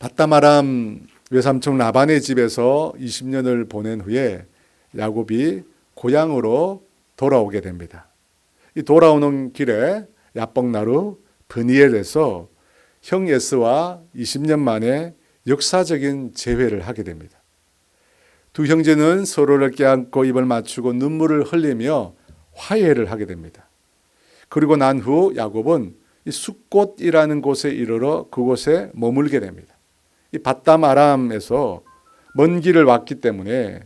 밧다마람 외삼촌 라반의 집에서 20년을 보낸 후에 야곱이 고향으로 돌아오게 됩니다. 이 돌아오는 길에 야복나루 브니엘에서 형 에스와 20년 만에 역사적인 재회를 하게 됩니다. 두 형제는 서로를 껴안고 입을 맞추고 눈물을 흘리며 화해를 하게 됩니다. 그리고 난 후 야곱은 이 숫꽃이라는 곳에 이르러 그곳에 머물게 됩니다. 이 밧담 아람에서 먼 길을 왔기 때문에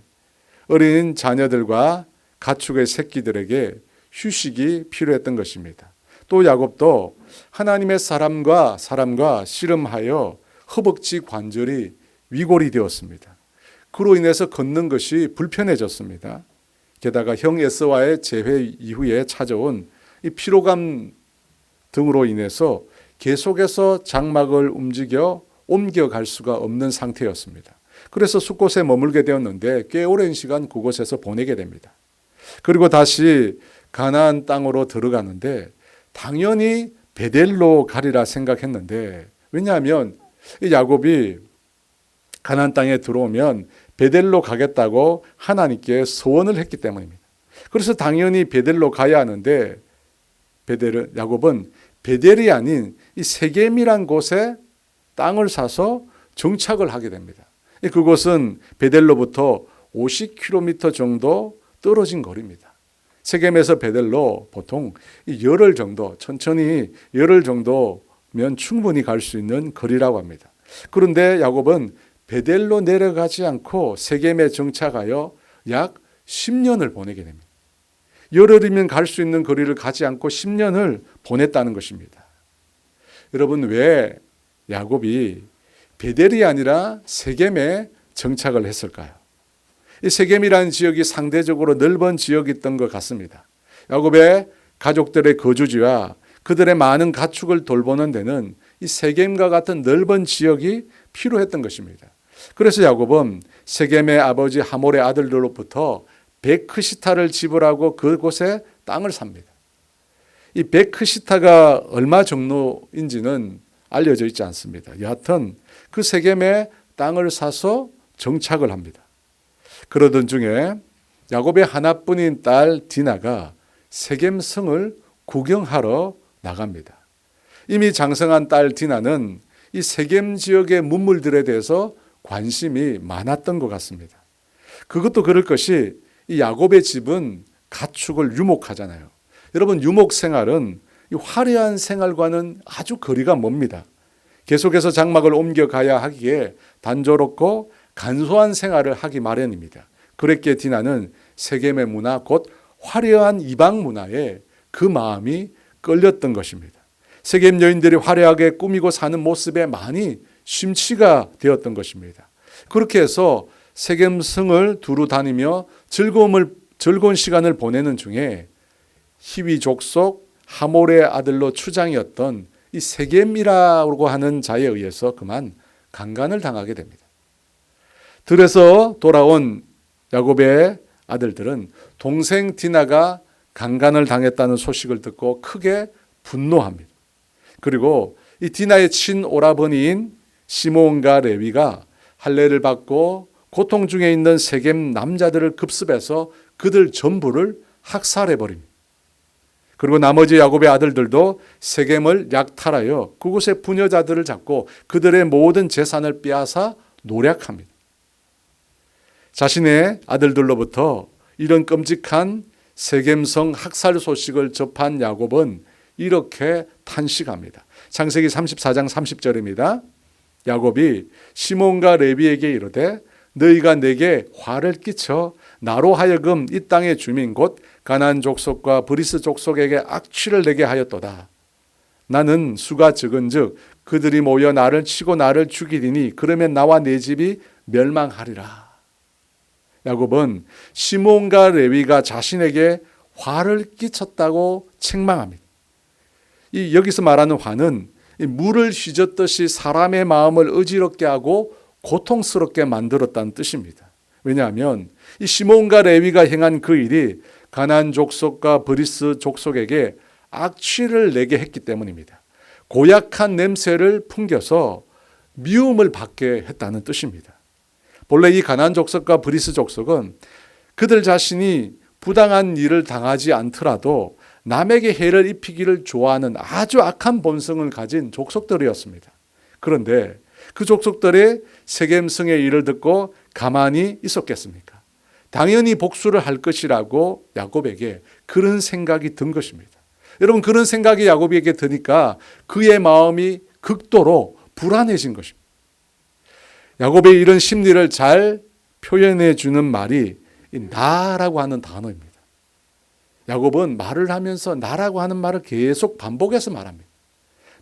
어린 자녀들과 가축의 새끼들에게 휴식이 필요했던 것입니다. 또 야곱도 하나님의 사람과 씨름하여 허벅지 관절이 위골이 되었습니다. 그로 인해서 걷는 것이 불편해졌습니다. 게다가 형 에서와의 재회 이후에 찾아온 이 피로감 등으로 인해서 계속해서 장막을 옮겨갈 수가 없는 상태였습니다. 그래서 숫곳에 머물게 되었는데 꽤 오랜 시간 그곳에서 보내게 됩니다. 그리고 다시 가나안 땅으로 들어가는데 당연히 베델로 가리라 생각했는데, 왜냐하면 야곱이 가나안 땅에 들어오면 베델로 가겠다고 하나님께 소원을 했기 때문입니다. 그래서 당연히 베델로 가야 하는데 야곱은 베델이 아닌 이 세겜이란 곳에 땅을 사서 정착을 하게 됩니다. 그곳은 베델로부터 50km 정도 떨어진 거리입니다. 세겜에서 베델로 보통 열흘 정도, 천천히 열흘 정도면 충분히 갈 수 있는 거리라고 합니다. 그런데 야곱은 베델로 내려가지 않고 세겜에 정착하여 약 10년을 보내게 됩니다. 열흘이면 갈 수 있는 거리를 가지 않고 10년을 보냈다는 것입니다. 여러분, 왜 야곱이 베델이 아니라 세겜에 정착을 했을까요? 이 세겜이라는 지역이 상대적으로 넓은 지역이었던 것 같습니다. 야곱의 가족들의 거주지와 그들의 많은 가축을 돌보는 데는 이 세겜과 같은 넓은 지역이 필요했던 것입니다. 그래서 야곱은 세겜의 아버지 하몰의 아들들로부터 베크시타를 지불하고 그곳에 땅을 삽니다. 이 베크시타가 얼마 정도인지는 알려져 있지 않습니다. 여하튼 그 세겜에 땅을 사서 정착을 합니다. 그러던 중에 야곱의 하나뿐인 딸 디나가 세겜성을 구경하러 나갑니다. 이미 장성한 딸 디나는 이 세겜 지역의 문물들에 대해서 관심이 많았던 것 같습니다. 그것도 그럴 것이 이 야곱의 집은 가축을 유목하잖아요. 여러분, 유목 생활은 이 화려한 생활과는 아주 거리가 멉니다. 계속해서 장막을 옮겨가야 하기에 단조롭고 간소한 생활을 하기 마련입니다. 그랬기에 디나는 세겜의 문화, 곧 화려한 이방 문화에 그 마음이 끌렸던 것입니다. 세겜 여인들이 화려하게 꾸미고 사는 모습에 많이 심취가 되었던 것입니다. 그렇게 해서 세겜성을 두루 다니며 즐거운 시간을 보내는 중에 히위 족속 하몰의 아들로 추장이었던 이 세겜이라고 하는 자에 의해서 그만 강간을 당하게 됩니다. 들에서 돌아온 야곱의 아들들은 동생 디나가 강간을 당했다는 소식을 듣고 크게 분노합니다. 그리고 이 디나의 친오라버니인 시몬과 레위가 할례를 받고 고통 중에 있는 세겜 남자들을 급습해서 그들 전부를 학살해버립니다. 그리고 나머지 야곱의 아들들도 세겜을 약탈하여 그곳의 부녀자들을 잡고 그들의 모든 재산을 빼앗아 노략합니다. 자신의 아들들로부터 이런 끔찍한 세겜성 학살 소식을 접한 야곱은 이렇게 탄식합니다. 창세기 34장 30절입니다. 야곱이 시몬과 레위에게 이르되 너희가 내게 화를 끼쳐 나로 하여금 이 땅의 주민 곧 가나안 족속과 브리스 족속에게 악취를 내게 하였도다. 나는 수가 적은즉 그들이 모여 나를 치고 나를 죽이리니 그러면 나와 내 집이 멸망하리라. 야곱은 시몬과 레위가 자신에게 화를 끼쳤다고 책망합니다. 여기서 말하는 화는 물을 휘젓듯이 사람의 마음을 어지럽게 하고 고통스럽게 만들었다는 뜻입니다. 왜냐하면 이 시몬과 레위가 행한 그 일이 가나안 족속과 브리스 족속에게 악취를 내게 했기 때문입니다. 고약한 냄새를 풍겨서 미움을 받게 했다는 뜻입니다. 본래 이 가나안 족속과 브리스 족속은 그들 자신이 부당한 일을 당하지 않더라도 남에게 해를 입히기를 좋아하는 아주 악한 본성을 가진 족속들이었습니다. 그런데 그 족속들의 세겜성의 일을 듣고 가만히 있었겠습니까? 당연히 복수를 할 것이라고 야곱에게 그런 생각이 든 것입니다. 여러분, 그런 생각이 야곱에게 드니까 그의 마음이 극도로 불안해진 것입니다. 야곱의 이런 심리를 잘 표현해 주는 말이 나라고 하는 단어입니다. 야곱은 말을 하면서 나라고 하는 말을 계속 반복해서 말합니다.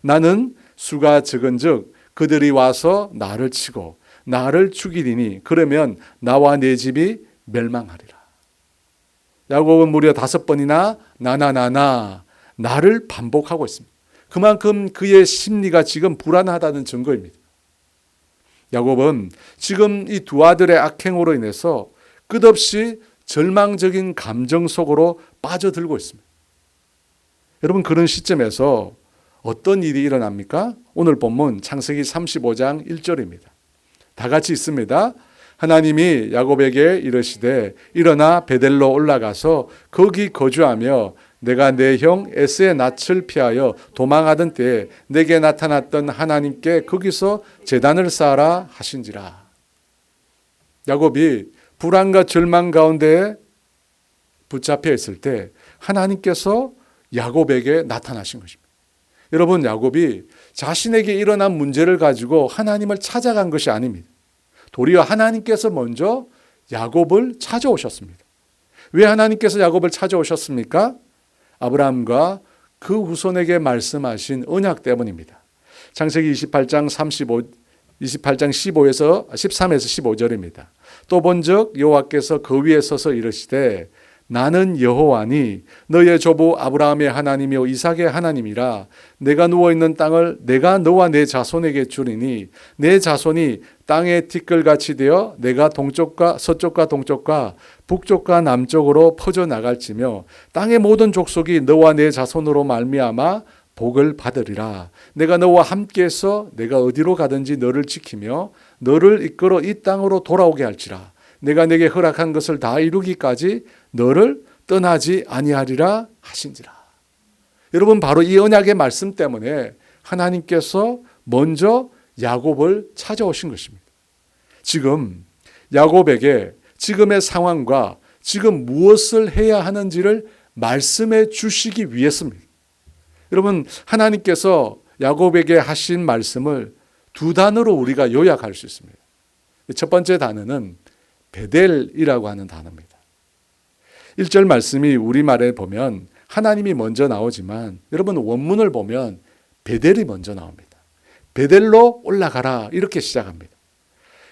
나는 수가 적은즉 그들이 와서 나를 치고 나를 죽이리니 그러면 나와 내 집이 멸망하리라. 야곱은 무려 5번이나 나를 반복하고 있습니다. 그만큼 그의 심리가 지금 불안하다는 증거입니다. 야곱은 지금 이 두 아들의 악행으로 인해서 끝없이 절망적인 감정 속으로 빠져들고 있습니다. 여러분, 그런 시점에서 어떤 일이 일어납니까? 오늘 본문 창세기 35장 1절입니다. 다 같이 있습니다. 하나님이 야곱에게 이르시되 일어나 베델로 올라가서 거기 거주하며 내가 내 형 에스의 낯을 피하여 도망하던 때에 내게 나타났던 하나님께 거기서 제단을 쌓아라 하신지라. 야곱이 불안과 절망 가운데 붙잡혀 있을 때 하나님께서 야곱에게 나타나신 것입니다. 여러분, 야곱이 자신에게 일어난 문제를 가지고 하나님을 찾아간 것이 아닙니다. 도리어 하나님께서 먼저 야곱을 찾아오셨습니다. 왜 하나님께서 야곱을 찾아오셨습니까? 아브라함과 그 후손에게 말씀하신 언약 때문입니다. 창세기 28장 13에서 15절입니다. 또 본즉 여호와께서 그 위에 서서 이르시되 나는 여호와니 너의 조부 아브라함의 하나님이요 이삭의 하나님이라. 내가 누워있는 땅을 내가 너와 내 자손에게 주리니 내 자손이 땅의 티끌같이 되어 내가 동쪽과 서쪽과 동쪽과 북쪽과 남쪽으로 퍼져나갈지며 땅의 모든 족속이 너와 내 자손으로 말미암아 복을 받으리라. 내가 너와 함께해서 내가 어디로 가든지 너를 지키며 너를 이끌어 이 땅으로 돌아오게 할지라. 내가 내게 허락한 것을 다 이루기까지 너를 떠나지 아니하리라 하신지라. 여러분, 바로 이 언약의 말씀 때문에 하나님께서 먼저 야곱을 찾아오신 것입니다. 지금 야곱에게 지금의 상황과 지금 무엇을 해야 하는지를 말씀해 주시기 위해서입니다. 여러분, 하나님께서 야곱에게 하신 말씀을 두 단어로 우리가 요약할 수 있습니다. 첫 번째 단어는 베델이라고 하는 단어입니다. 1절 말씀이 우리말에 보면 하나님이 먼저 나오지만 여러분, 원문을 보면 베델이 먼저 나옵니다. 베델로 올라가라 이렇게 시작합니다.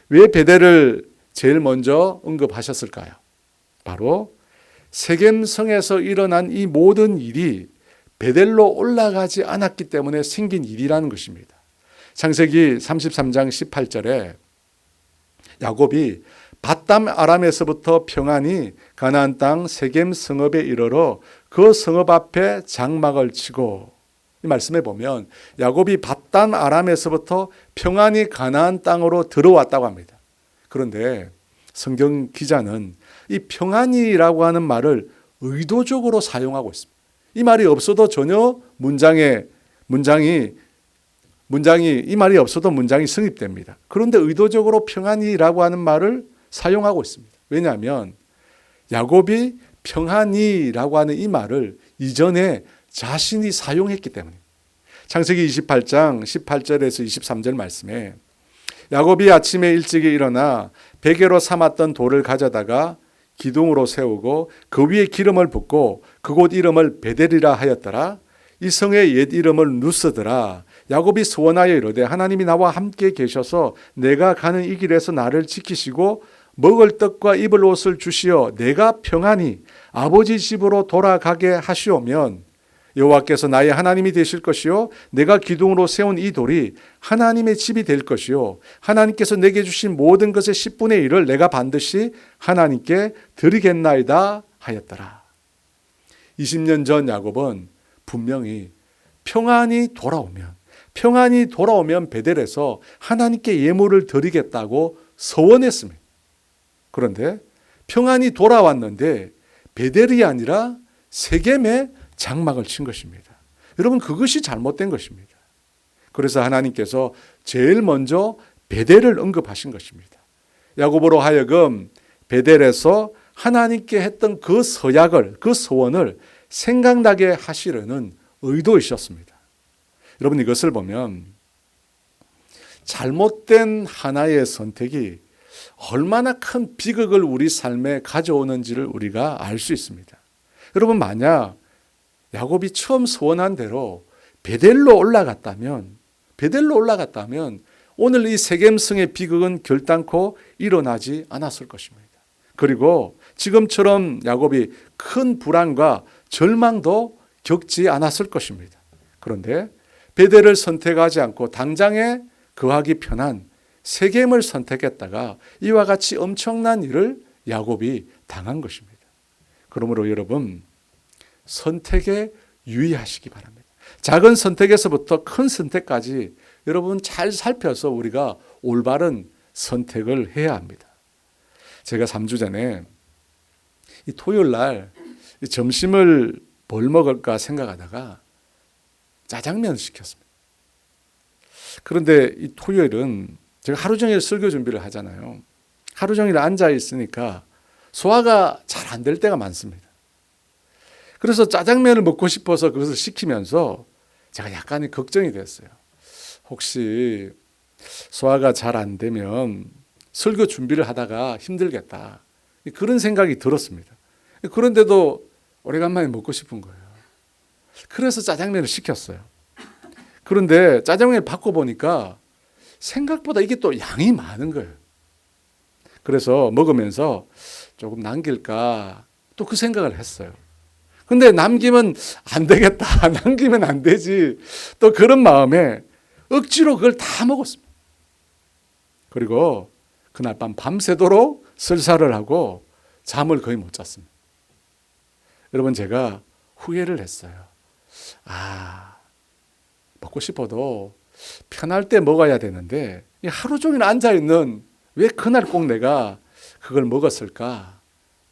왜 베델을 제일 먼저 언급하셨을까요? 바로 세겜성에서 일어난 이 모든 일이 베델로 올라가지 않았기 때문에 생긴 일이라는 것입니다. 창세기 33장 18절에 야곱이 밧담 아람에서부터 평안히 가나안 땅 세겜 성읍에 이르러 그 성읍 앞에 장막을 치고, 이 말씀에 보면 야곱이 밧담 아람에서부터 평안히 가나안 땅으로 들어왔다고 합니다. 그런데 성경 기자는 이 평안히라고 하는 말을 의도적으로 사용하고 있습니다. 이 말이 없어도 전혀 문장이 이 말이 없어도 문장이 성립됩니다. 그런데 의도적으로 평안히라고 하는 말을 사용하고 있습니다. 왜냐하면 야곱이 평안히라고 하는 이 말을 이전에 자신이 사용했기 때문에. 창세기 28장 18절에서 23절 말씀에 야곱이 아침에 일찍이 일어나 베개로 삼았던 돌을 가져다가 기둥으로 세우고 그 위에 기름을 붓고 그곳 이름을 베델이라 하였더라. 이 성의 옛 이름을 누스더라. 야곱이 소원하여 이르되 하나님이 나와 함께 계셔서 내가 가는 이 길에서 나를 지키시고 먹을 떡과 입을 옷을 주시어 내가 평안히 아버지 집으로 돌아가게 하시오면 여호와께서 나의 하나님이 되실 것이요 내가 기둥으로 세운 이 돌이 하나님의 집이 될 것이요 하나님께서 내게 주신 모든 것의 10분의 1을 내가 반드시 하나님께 드리겠나이다 하였더라. 20년 전 야곱은 분명히 평안히 돌아오면 평안이 돌아오면 베델에서 하나님께 예물을 드리겠다고 서원했습니다. 그런데 평안이 돌아왔는데 베델이 아니라 세겜에 장막을 친 것입니다. 여러분, 그것이 잘못된 것입니다. 그래서 하나님께서 제일 먼저 베델을 언급하신 것입니다. 야고보로 하여금 베델에서 하나님께 했던 그 서약을, 그 소원을 생각나게 하시려는 의도이셨습니다. 여러분, 이것을 보면 잘못된 하나의 선택이 얼마나 큰 비극을 우리 삶에 가져오는지를 우리가 알 수 있습니다. 여러분, 만약 야곱이 처음 소원한 대로 베델로 올라갔다면 오늘 이 세겜성의 비극은 결단코 일어나지 않았을 것입니다. 그리고 지금처럼 야곱이 큰 불안과 절망도 겪지 않았을 것입니다. 그런데 베델을 선택하지 않고 당장에 거하기 편한 세겜을 선택했다가 이와 같이 엄청난 일을 야곱이 당한 것입니다. 그러므로 여러분, 선택에 유의하시기 바랍니다. 작은 선택에서부터 큰 선택까지 여러분 잘 살펴서 우리가 올바른 선택을 해야 합니다. 제가 3주 전에 이 토요일 날 점심을 뭘 먹을까 생각하다가 짜장면을 시켰습니다. 그런데 이 토요일은 제가 하루 종일 설교 준비를 하잖아요. 하루 종일 앉아 있으니까 소화가 잘 안 될 때가 많습니다. 그래서 짜장면을 먹고 싶어서 그것을 시키면서 제가 약간의 걱정이 됐어요. 혹시 소화가 잘 안 되면 설교 준비를 하다가 힘들겠다, 그런 생각이 들었습니다. 그런데도 오래간만에 먹고 싶은 거예요. 그래서 짜장면을 시켰어요. 그런데 짜장면을 바꿔보니까 생각보다 이게 또 양이 많은 거예요. 그래서 먹으면서 조금 남길까 또 그 생각을 했어요. 근데 남기면 안 되겠다, 남기면 안 되지, 또 그런 마음에 억지로 그걸 다 먹었습니다. 그리고 그날 밤 밤새도록 설사를 하고 잠을 거의 못 잤습니다. 여러분, 제가 후회를 했어요. 먹고 싶어도 편할 때 먹어야 되는데 하루 종일 앉아있는, 왜 그날 꼭 내가 그걸 먹었을까?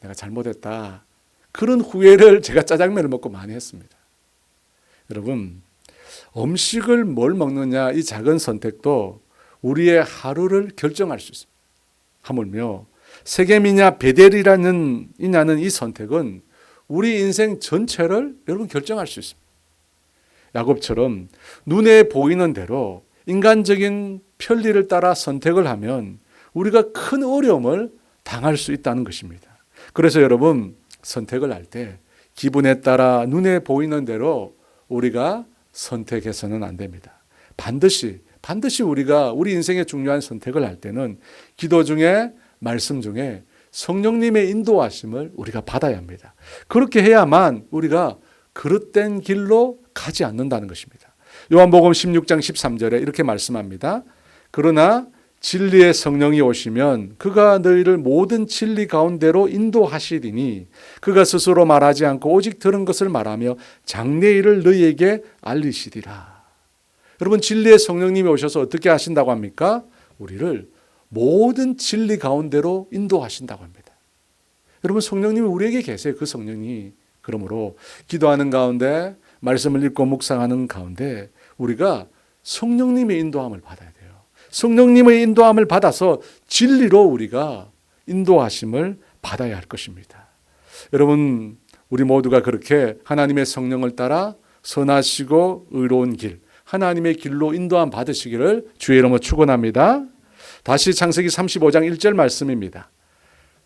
내가 잘못했다. 그런 후회를 제가 짜장면을 먹고 많이 했습니다. 여러분, 음식을 뭘 먹느냐, 이 작은 선택도 우리의 하루를 결정할 수 있습니다. 하물며 세겜이냐 베델이냐는 이 선택은 우리 인생 전체를 여러분 결정할 수 있습니다. 야곱처럼 눈에 보이는 대로 인간적인 편리를 따라 선택을 하면 우리가 큰 어려움을 당할 수 있다는 것입니다. 그래서 여러분, 선택을 할 때 기분에 따라 눈에 보이는 대로 우리가 선택해서는 안 됩니다. 반드시 우리가 우리 인생의 중요한 선택을 할 때는 기도 중에, 말씀 중에 성령님의 인도하심을 우리가 받아야 합니다. 그렇게 해야만 우리가 그릇된 길로 가지 않는다는 것입니다. 요한복음 16장 13절에 이렇게 말씀합니다. 그러나 진리의 성령이 오시면 그가 너희를 모든 진리 가운데로 인도하시리니 그가 스스로 말하지 않고 오직 들은 것을 말하며 장래일을 너희에게 알리시리라. 여러분, 진리의 성령님이 오셔서 어떻게 하신다고 합니까? 우리를 모든 진리 가운데로 인도하신다고 합니다. 여러분, 성령님이 우리에게 계세요. 그 성령이. 그러므로 기도하는 가운데, 말씀을 읽고 묵상하는 가운데 우리가 성령님의 인도함을 받아야 돼요. 성령님의 인도함을 받아서 진리로 우리가 인도하심을 받아야 할 것입니다. 여러분, 우리 모두가 그렇게 하나님의 성령을 따라 선하시고 의로운 길, 하나님의 길로 인도함 받으시기를 주의 이름으로 축원합니다. 다시 창세기 35장 1절 말씀입니다.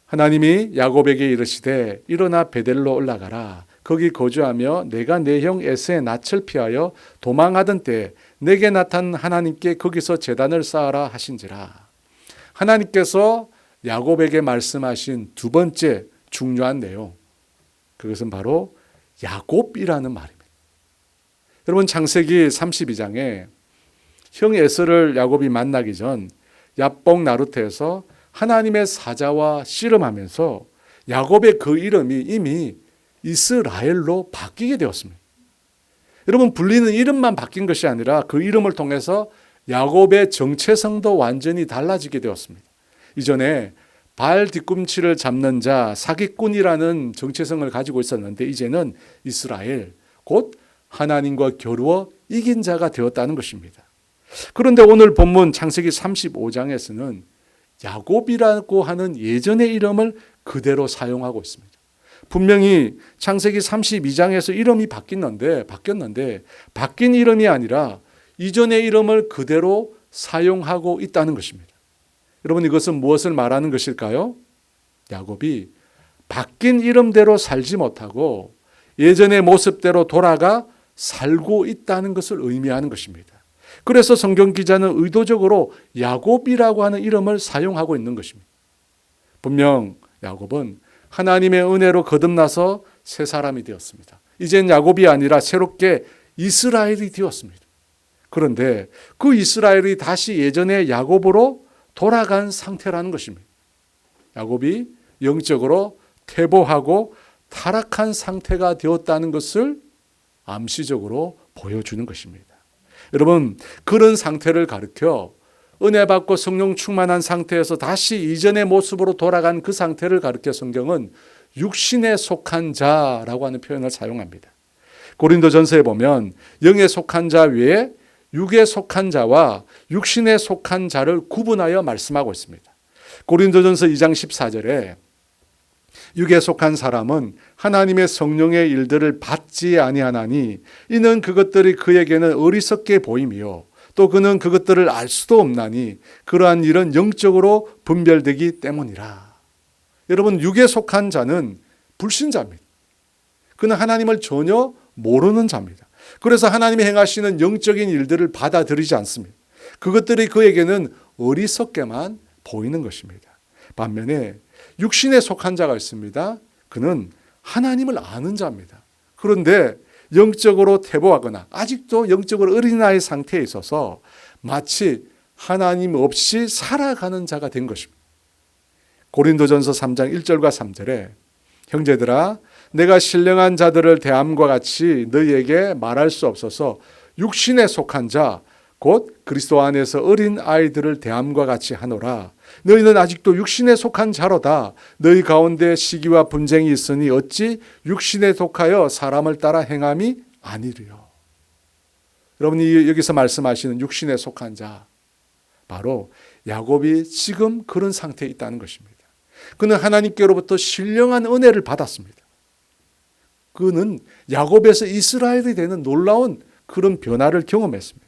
하나님이 야곱에게 이르시되 일어나 베델로 올라가라. 거기 거주하며 내가 내 형 에서의 낯을 피하여 도망하던 때에 내게 나타난 하나님께 거기서 제단을 쌓아라 하신지라. 하나님께서 야곱에게 말씀하신 두 번째 중요한 내용, 그것은 바로 야곱이라는 말입니다. 여러분, 창세기 32장에 형 에서를 야곱이 만나기 전 야복 나루트에서 하나님의 사자와 씨름하면서 야곱의 그 이름이 이미 이스라엘로 바뀌게 되었습니다. 여러분, 불리는 이름만 바뀐 것이 아니라 그 이름을 통해서 야곱의 정체성도 완전히 달라지게 되었습니다. 이전에 발 뒤꿈치를 잡는 자, 사기꾼이라는 정체성을 가지고 있었는데 이제는 이스라엘, 곧 하나님과 겨루어 이긴 자가 되었다는 것입니다. 그런데 오늘 본문 창세기 35장에서는 야곱이라고 하는 예전의 이름을 그대로 사용하고 있습니다. 분명히 창세기 32장에서 이름이 바뀌었는데 바뀐 이름이 아니라 이전의 이름을 그대로 사용하고 있다는 것입니다. 여러분, 이것은 무엇을 말하는 것일까요? 야곱이 바뀐 이름대로 살지 못하고 예전의 모습대로 돌아가 살고 있다는 것을 의미하는 것입니다. 그래서 성경 기자는 의도적으로 야곱이라고 하는 이름을 사용하고 있는 것입니다. 분명 야곱은 하나님의 은혜로 거듭나서 새 사람이 되었습니다. 이젠 야곱이 아니라 새롭게 이스라엘이 되었습니다. 그런데 그 이스라엘이 다시 예전의 야곱으로 돌아간 상태라는 것입니다. 야곱이 영적으로 퇴보하고 타락한 상태가 되었다는 것을 암시적으로 보여주는 것입니다. 여러분, 그런 상태를 가리켜 은혜 받고 성령 충만한 상태에서 다시 이전의 모습으로 돌아간 그 상태를 가리켜 성경은 육신에 속한 자라고 하는 표현을 사용합니다. 고린도전서에 보면 영에 속한 자 외에 육에 속한 자와 육신에 속한 자를 구분하여 말씀하고 있습니다. 고린도전서 2장 14절에 육에 속한 사람은 하나님의 성령의 일들을 받지 아니하나니 이는 그것들이 그에게는 어리석게 보임이요 또 그는 그것들을 알 수도 없나니 그러한 일은 영적으로 분별되기 때문이라. 여러분, 육에 속한 자는 불신자입니다. 그는 하나님을 전혀 모르는 자입니다. 그래서 하나님이 행하시는 영적인 일들을 받아들이지 않습니다. 그것들이 그에게는 어리석게만 보이는 것입니다. 반면에 육신에 속한 자가 있습니다. 그는 하나님을 아는 자입니다. 그런데 영적으로 퇴보하거나 아직도 영적으로 어린아이 상태에 있어서 마치 하나님 없이 살아가는 자가 된 것입니다. 고린도전서 3장 1절과 3절에 형제들아 내가 신령한 자들을 대함과 같이 너희에게 말할 수 없어서 육신에 속한 자 곧 그리스도 안에서 어린 아이들을 대함과 같이 하노라. 너희는 아직도 육신에 속한 자로다. 너희 가운데 시기와 분쟁이 있으니 어찌 육신에 속하여 사람을 따라 행함이 아니리요. 여러분이 여기서 말씀하시는 육신에 속한 자, 바로 야곱이 지금 그런 상태에 있다는 것입니다. 그는 하나님께로부터 신령한 은혜를 받았습니다. 그는 야곱에서 이스라엘이 되는 놀라운 그런 변화를 경험했습니다.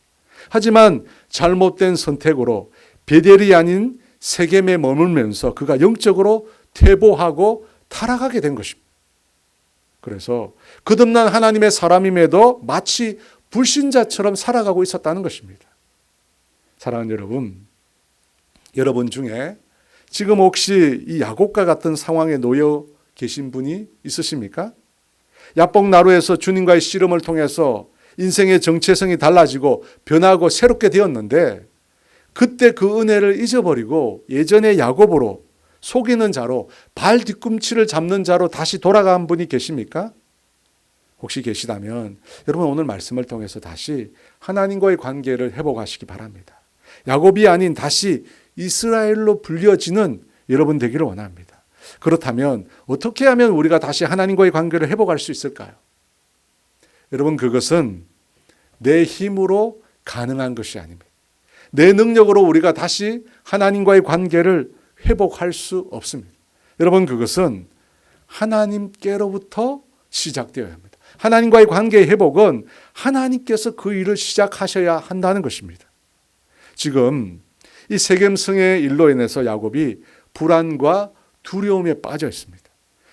하지만 잘못된 선택으로 베델이 아닌 세겜에 머물면서 그가 영적으로 퇴보하고 타락하게 된 것입니다. 그래서 거듭난 하나님의 사람임에도 마치 불신자처럼 살아가고 있었다는 것입니다. 사랑하는 여러분, 여러분 중에 지금 혹시 이 야곱과 같은 상황에 놓여 계신 분이 있으십니까? 야복나루에서 주님과의 씨름을 통해서 인생의 정체성이 달라지고 변하고 새롭게 되었는데 그때 그 은혜를 잊어버리고 예전의 야곱으로 속이는 자로 발 뒤꿈치를 잡는 자로 다시 돌아간 분이 계십니까? 혹시 계시다면 여러분 오늘 말씀을 통해서 다시 하나님과의 관계를 회복하시기 바랍니다. 야곱이 아닌 다시 이스라엘로 불려지는 여러분 되기를 원합니다. 그렇다면 어떻게 하면 우리가 다시 하나님과의 관계를 회복할 수 있을까요? 여러분, 그것은 내 힘으로 가능한 것이 아닙니다. 내 능력으로 우리가 다시 하나님과의 관계를 회복할 수 없습니다. 여러분, 그것은 하나님께로부터 시작되어야 합니다. 하나님과의 관계의 회복은 하나님께서 그 일을 시작하셔야 한다는 것입니다. 지금 이 세겜성의 일로 인해서 야곱이 불안과 두려움에 빠져 있습니다.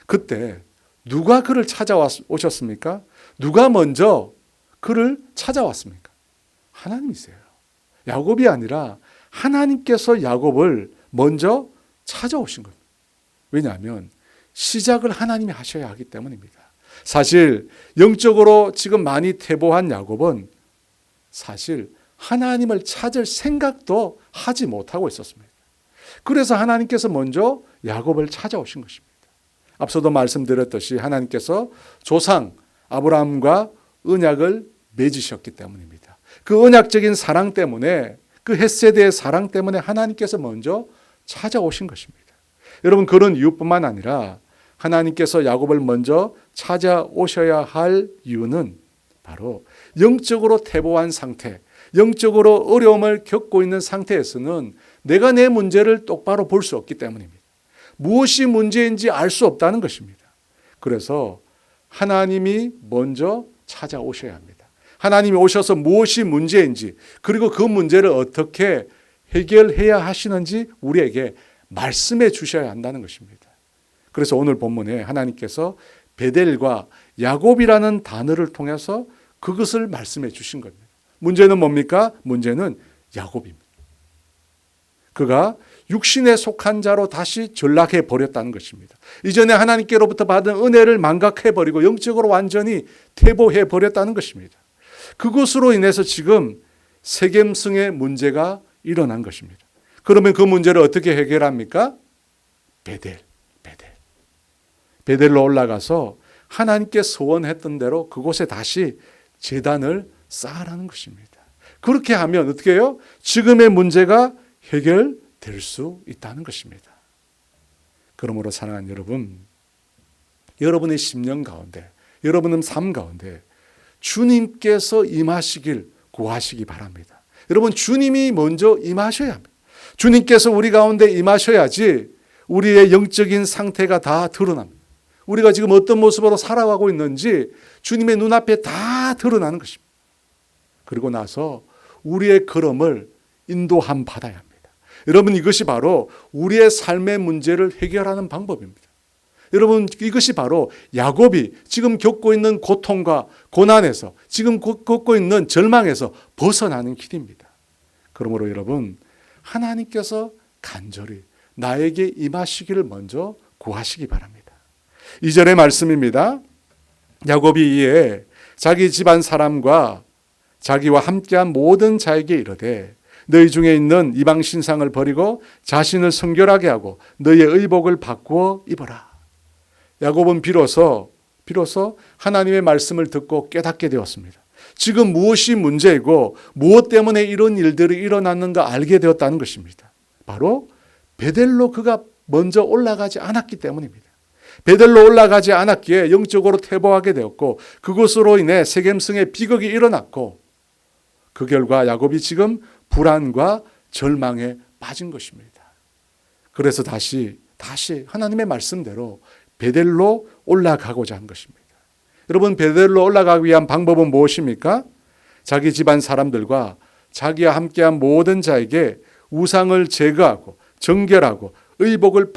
그때 누가 그를 찾아오셨습니까? 누가 먼저 그를 찾아왔습니까? 하나님이세요. 야곱이 아니라 하나님께서 야곱을 먼저 찾아오신 겁니다. 왜냐하면 시작을 하나님이 하셔야 하기 때문입니다. 사실 영적으로 지금 많이 퇴보한 야곱은 사실 하나님을 찾을 생각도 하지 못하고 있었습니다. 그래서 하나님께서 먼저 야곱을 찾아오신 것입니다. 앞서도 말씀드렸듯이 하나님께서 조상 아브라함과 언약을 맺으셨기 때문입니다. 그 언약적인 사랑 때문에, 그 헷세대의 사랑 때문에 하나님께서 먼저 찾아오신 것입니다. 여러분, 그런 이유뿐만 아니라 하나님께서 야곱을 먼저 찾아오셔야 할 이유는 바로 영적으로 퇴보한 상태, 영적으로 어려움을 겪고 있는 상태에서는 내가 내 문제를 똑바로 볼 수 없기 때문입니다. 무엇이 문제인지 알 수 없다는 것입니다. 그래서 하나님이 먼저 찾아오셔야 합니다. 하나님이 오셔서 무엇이 문제인지, 그리고 그 문제를 어떻게 해결해야 하시는지 우리에게 말씀해 주셔야 한다는 것입니다. 그래서 오늘 본문에 하나님께서 베델과 야곱이라는 단어를 통해서 그것을 말씀해 주신 겁니다. 문제는 뭡니까? 문제는 야곱입니다. 그가 육신에 속한 자로 다시 전락해 버렸다는 것입니다. 이전에 하나님께로부터 받은 은혜를 망각해 버리고 영적으로 완전히 퇴보해 버렸다는 것입니다. 그것으로 인해서 지금 세겜성의 문제가 일어난 것입니다. 그러면 그 문제를 어떻게 해결합니까? 베델로 올라가서 하나님께 소원했던 대로 그곳에 다시 제단을 쌓으라는 것입니다. 그렇게 하면 어떻게 해요? 지금의 문제가 해결될 수 있다는 것입니다. 그러므로 사랑하는 여러분, 여러분의 심령 가운데, 여러분의 삶 가운데 주님께서 임하시길 구하시기 바랍니다. 여러분, 주님이 먼저 임하셔야 합니다. 주님께서 우리 가운데 임하셔야지 우리의 영적인 상태가 다 드러납니다. 우리가 지금 어떤 모습으로 살아가고 있는지 주님의 눈앞에 다 드러나는 것입니다. 그리고 나서 우리의 걸음을 인도함 받아야 합니다. 여러분, 이것이 바로 우리의 삶의 문제를 해결하는 방법입니다. 여러분, 이것이 바로 야곱이 지금 겪고 있는 고통과 고난에서, 지금 겪고 있는 절망에서 벗어나는 길입니다. 그러므로 여러분, 하나님께서 간절히 나에게 임하시기를 먼저 구하시기 바랍니다. 2절의 말씀입니다. 야곱이 이에 자기 집안 사람과 자기와 함께한 모든 자에게 이르되 너희 중에 있는 이방 신상을 버리고 자신을 성결하게 하고 너희의 의복을 바꾸어 입어라. 야곱은 비로소 하나님의 말씀을 듣고 깨닫게 되었습니다. 지금 무엇이 문제이고 무엇 때문에 이런 일들이 일어났는가 알게 되었다는 것입니다. 바로 베델로 그가 먼저 올라가지 않았기 때문입니다. 베델로 올라가지 않았기에 영적으로 퇴보하게 되었고 그것으로 인해 세겜성의 비극이 일어났고 그 결과 야곱이 지금 불안과 절망에 빠진 것입니다. 그래서 다시 하나님의 말씀대로 베델로 올라가고자 한 것입니다. 여러분, 베델로 올라가기 위한 방법은 무엇입니까? 자기 집안 사람들과 자기와 함께한 모든 자에게 우상을 제거하고 정결하고 의복을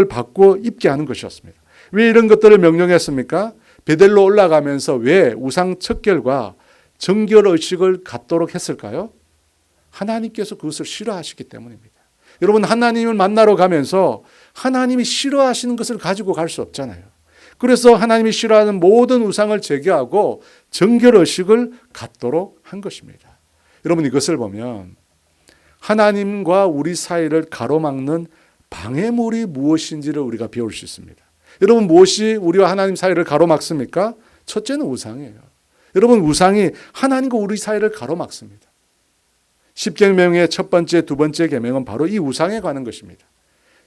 바꾸어 입게 하는 것이었습니다. 왜 이런 것들을 명령했습니까? 베델로 올라가면서 왜 우상 척결과 정결 의식을 갖도록 했을까요? 하나님께서 그것을 싫어하시기 때문입니다. 여러분, 하나님을 만나러 가면서 하나님이 싫어하시는 것을 가지고 갈 수 없잖아요. 그래서 하나님이 싫어하는 모든 우상을 제거하고 정결 의식을 갖도록 한 것입니다. 여러분, 이것을 보면 하나님과 우리 사이를 가로막는 방해물이 무엇인지를 우리가 배울 수 있습니다. 여러분, 무엇이 우리와 하나님 사이를 가로막습니까? 첫째는 우상이에요. 여러분, 우상이 하나님과 우리 사이를 가로막습니다. 10계명의 첫 번째, 두 번째 계명은 바로 이 우상에 관한 것입니다.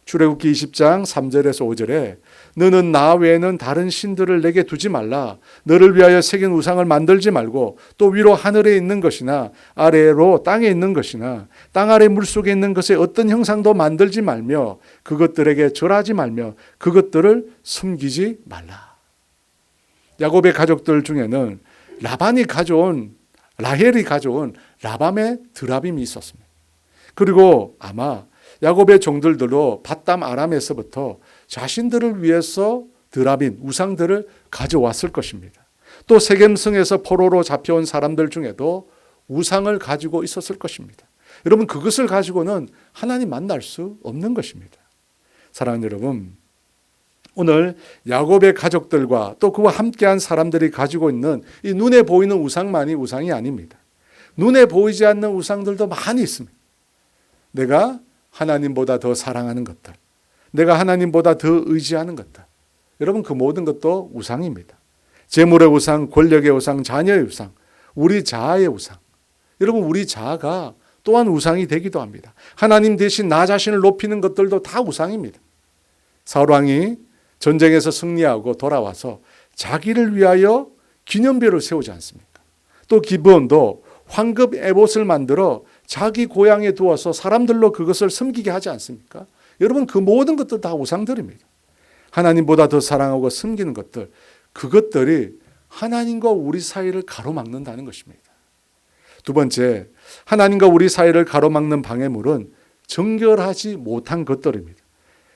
출애굽기 20장 3절에서 5절에 너는 나 외에는 다른 신들을 내게 두지 말라. 너를 위하여 새긴 우상을 만들지 말고 또 위로 하늘에 있는 것이나 아래로 땅에 있는 것이나 땅 아래 물속에 있는 것의 어떤 형상도 만들지 말며 그것들에게 절하지 말며 그것들을 숨기지 말라. 야곱의 가족들 중에는 라헬이 가져온 라밤의 드라빔이 있었습니다. 그리고 아마 야곱의 종들도 밧담 아람에서부터 자신들을 위해서 드라빔, 우상들을 가져왔을 것입니다. 또 세겜성에서 포로로 잡혀온 사람들 중에도 우상을 가지고 있었을 것입니다. 여러분, 그것을 가지고는 하나님 만날 수 없는 것입니다. 사랑하는 여러분, 오늘 야곱의 가족들과 또 그와 함께한 사람들이 가지고 있는 이 눈에 보이는 우상만이 우상이 아닙니다. 눈에 보이지 않는 우상들도 많이 있습니다. 내가 하나님보다 더 사랑하는 것들, 내가 하나님보다 더 의지하는 것들, 여러분, 그 모든 것도 우상입니다. 재물의 우상, 권력의 우상, 자녀의 우상, 우리 자아의 우상. 여러분, 우리 자아가 또한 우상이 되기도 합니다. 하나님 대신 나 자신을 높이는 것들도 다 우상입니다. 사울왕이 전쟁에서 승리하고 돌아와서 자기를 위하여 기념비를 세우지 않습니까? 또 기브온도 황금 에봇을 만들어 자기 고향에 두어서 사람들로 그것을 섬기게 하지 않습니까? 여러분, 그 모든 것들 다 우상들입니다. 하나님보다 더 사랑하고 섬기는 것들, 그것들이 하나님과 우리 사이를 가로막는다는 것입니다. 두 번째, 하나님과 우리 사이를 가로막는 방해물은 정결하지 못한 것들입니다.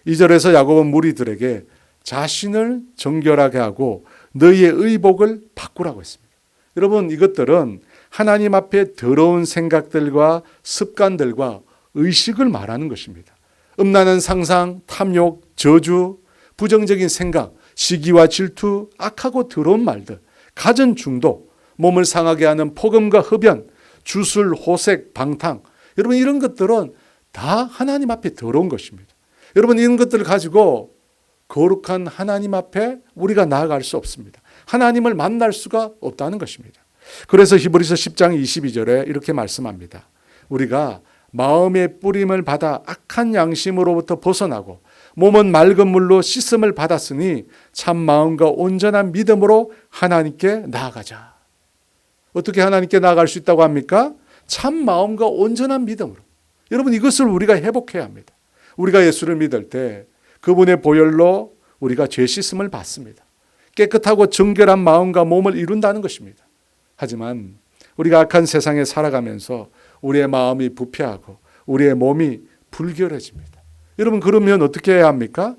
2절에서 야곱은 무리들에게 자신을 정결하게 하고 너희의 의복을 바꾸라고 했습니다. 여러분, 이것들은 하나님 앞에 더러운 생각들과 습관들과 의식을 말하는 것입니다. 음란한 상상, 탐욕, 저주, 부정적인 생각, 시기와 질투, 악하고 더러운 말들, 가전 중독, 몸을 상하게 하는 폭음과 흡연, 주술, 호색, 방탕. 여러분, 이런 것들은 다 하나님 앞에 더러운 것입니다. 여러분, 이런 것들을 가지고 거룩한 하나님 앞에 우리가 나아갈 수 없습니다. 하나님을 만날 수가 없다는 것입니다. 그래서 히브리서 10장 22절에 이렇게 말씀합니다. 우리가 마음의 뿌림을 받아 악한 양심으로부터 벗어나고 몸은 맑은 물로 씻음을 받았으니 참 마음과 온전한 믿음으로 하나님께 나아가자. 어떻게 하나님께 나아갈 수 있다고 합니까? 참 마음과 온전한 믿음으로. 여러분, 이것을 우리가 회복해야 합니다. 우리가 예수를 믿을 때 그분의 보혈로 우리가 죄 씻음을 받습니다. 깨끗하고 정결한 마음과 몸을 이룬다는 것입니다. 하지만 우리가 악한 세상에 살아가면서 우리의 마음이 부패하고 우리의 몸이 불결해집니다. 여러분, 그러면 어떻게 해야 합니까?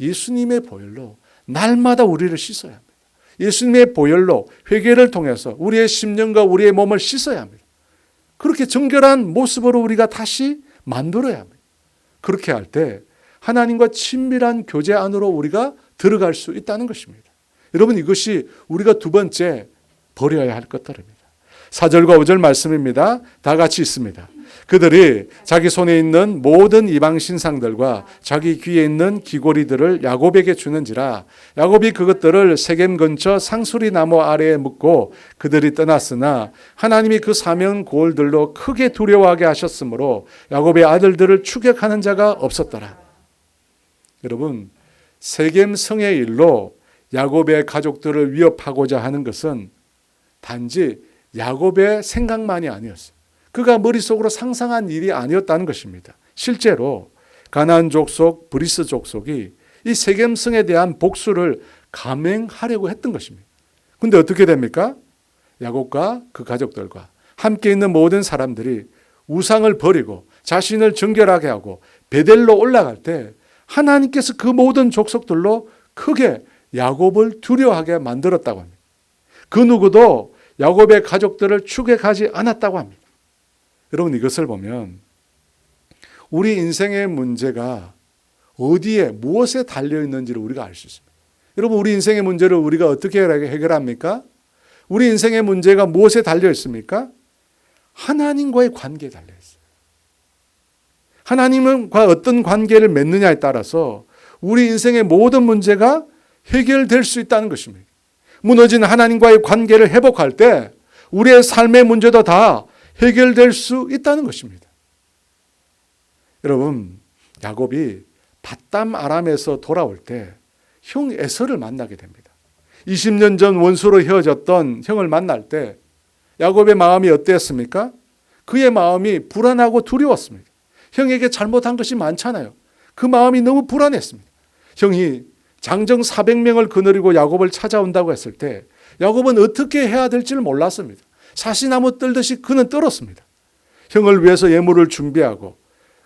예수님의 보혈로 날마다 우리를 씻어야 합니다. 예수님의 보혈로 회개를 통해서 우리의 심령과 우리의 몸을 씻어야 합니다. 그렇게 정결한 모습으로 우리가 다시 만들어야 합니다. 그렇게 할 때 하나님과 친밀한 교제 안으로 우리가 들어갈 수 있다는 것입니다. 여러분, 이것이 우리가 두 번째 버려야 할 것들입니다. 4절과 5절 말씀입니다. 다 같이 있습니다. 그들이 자기 손에 있는 모든 이방 신상들과 자기 귀에 있는 귀고리들을 야곱에게 주는지라 야곱이 그것들을 세겜 근처 상수리 나무 아래에 묻고 그들이 떠났으나 하나님이 그 사면 고을들로 크게 두려워하게 하셨으므로 야곱의 아들들을 추격하는 자가 없었더라. 여러분, 세겜 성의 일로 야곱의 가족들을 위협하고자 하는 것은 단지 야곱의 생각만이 아니었어요. 그가 머릿속으로 상상한 일이 아니었다는 것입니다. 실제로 가나안 족속, 브리스 족속이 이 세겜성에 대한 복수를 감행하려고 했던 것입니다. 그런데 어떻게 됩니까? 야곱과 그 가족들과 함께 있는 모든 사람들이 우상을 버리고 자신을 정결하게 하고 베델로 올라갈 때 하나님께서 그 모든 족속들로 크게 야곱을 두려워하게 만들었다고 합니다. 그 누구도 야곱의 가족들을 추격하지 않았다고 합니다. 여러분, 이것을 보면 우리 인생의 문제가 어디에 무엇에 달려있는지를 우리가 알 수 있습니다. 여러분, 우리 인생의 문제를 우리가 어떻게 해결합니까? 우리 인생의 문제가 무엇에 달려있습니까? 하나님과의 관계에 달려있어요. 하나님과 어떤 관계를 맺느냐에 따라서 우리 인생의 모든 문제가 해결될 수 있다는 것입니다. 무너진 하나님과의 관계를 회복할 때 우리의 삶의 문제도 다 해결될 수 있다는 것입니다. 여러분, 야곱이 밧담 아람에서 돌아올 때 형 에서를 만나게 됩니다. 20년 전 원수로 헤어졌던 형을 만날 때 야곱의 마음이 어땠습니까? 그의 마음이 불안하고 두려웠습니다. 형에게 잘못한 것이 많잖아요. 그 마음이 너무 불안했습니다. 형이 장정 400명을 거느리고 야곱을 찾아온다고 했을 때 야곱은 어떻게 해야 될지를 몰랐습니다. 사시나무 떨듯이 그는 떨었습니다. 형을 위해서 예물을 준비하고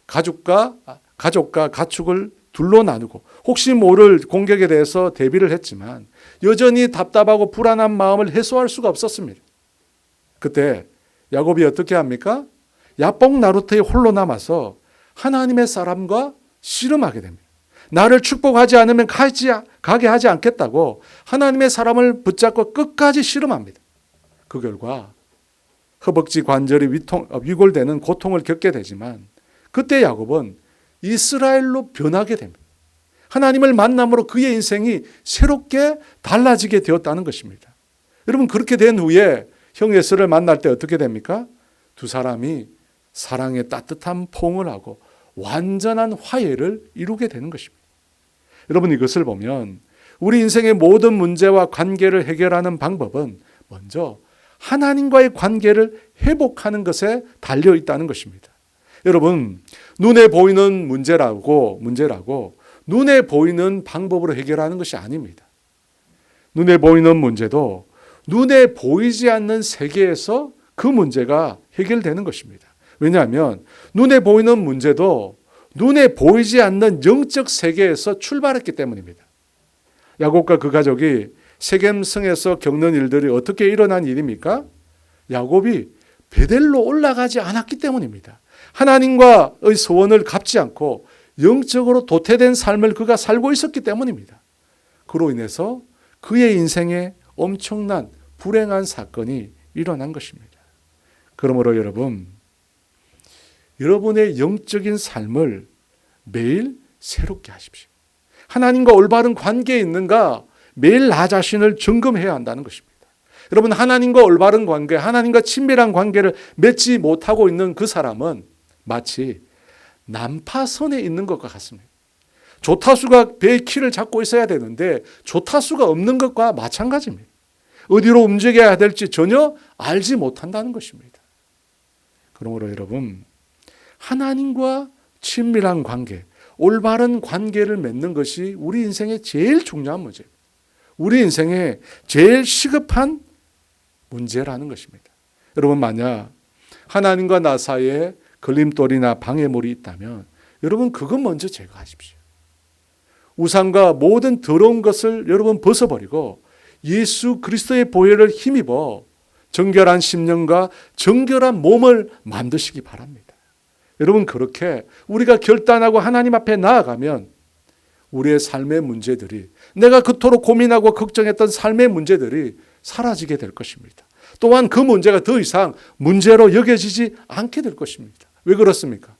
가족과 가축을 둘로 나누고 혹시 모를 공격에 대해서 대비를 했지만 여전히 답답하고 불안한 마음을 해소할 수가 없었습니다. 그때 야곱이 어떻게 합니까? 야복 나루터에 홀로 남아서 하나님의 사람과 씨름하게 됩니다. 나를 축복하지 않으면 가게 하지 않겠다고 하나님의 사람을 붙잡고 끝까지 씨름합니다. 그 결과 허벅지 관절이 위골되는 고통을 겪게 되지만 그때 야곱은 이스라엘로 변하게 됩니다. 하나님을 만남으로 그의 인생이 새롭게 달라지게 되었다는 것입니다. 여러분, 그렇게 된 후에 형 에서를 만날 때 어떻게 됩니까? 두 사람이 사랑의 따뜻한 포옹을 하고 완전한 화해를 이루게 되는 것입니다. 여러분, 이것을 보면 우리 인생의 모든 문제와 관계를 해결하는 방법은 먼저 하나님과의 관계를 회복하는 것에 달려 있다는 것입니다. 여러분, 눈에 보이는 문제라고 눈에 보이는 방법으로 해결하는 것이 아닙니다. 눈에 보이는 문제도 눈에 보이지 않는 세계에서 그 문제가 해결되는 것입니다. 왜냐하면 눈에 보이는 문제도 눈에 보이지 않는 영적 세계에서 출발했기 때문입니다. 야곱과 그 가족이 세겜성에서 겪는 일들이 어떻게 일어난 일입니까? 야곱이 베델로 올라가지 않았기 때문입니다. 하나님과의 소원을 갚지 않고 영적으로 도태된 삶을 그가 살고 있었기 때문입니다. 그로 인해서 그의 인생에 엄청난 불행한 사건이 일어난 것입니다. 그러므로 여러분의 영적인 삶을 매일 새롭게 하십시오. 하나님과 올바른 관계에 있는가 매일 나 자신을 점검해야 한다는 것입니다. 여러분, 하나님과 올바른 관계, 하나님과 친밀한 관계를 맺지 못하고 있는 그 사람은 마치 난파선에 있는 것과 같습니다. 조타수가 배의 키를 잡고 있어야 되는데 조타수가 없는 것과 마찬가지입니다. 어디로 움직여야 될지 전혀 알지 못한다는 것입니다. 그러므로 여러분, 하나님과 친밀한 관계, 올바른 관계를 맺는 것이 우리 인생의 제일 중요한 문제입니다. 우리 인생의 제일 시급한 문제라는 것입니다. 여러분, 만약 하나님과 나 사이에 걸림돌이나 방해물이 있다면 여러분, 그것 먼저 제거하십시오. 우상과 모든 더러운 것을 여러분 벗어버리고 예수 그리스도의 보혈을 힘입어 정결한 심령과 정결한 몸을 만드시기 바랍니다. 여러분, 그렇게 우리가 결단하고 하나님 앞에 나아가면 우리의 삶의 문제들이, 내가 그토록 고민하고 걱정했던 삶의 문제들이 사라지게 될 것입니다. 또한 그 문제가 더 이상 문제로 여겨지지 않게 될 것입니다. 왜 그렇습니까?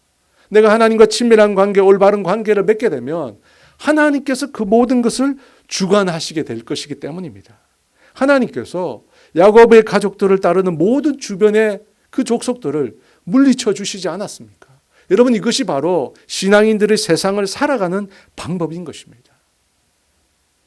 내가 하나님과 친밀한 관계, 올바른 관계를 맺게 되면 하나님께서 그 모든 것을 주관하시게 될 것이기 때문입니다. 하나님께서 야곱의 가족들을 따르는 모든 주변의 그 족속들을 물리쳐 주시지 않았습니까? 여러분, 이것이 바로 신앙인들의 세상을 살아가는 방법인 것입니다.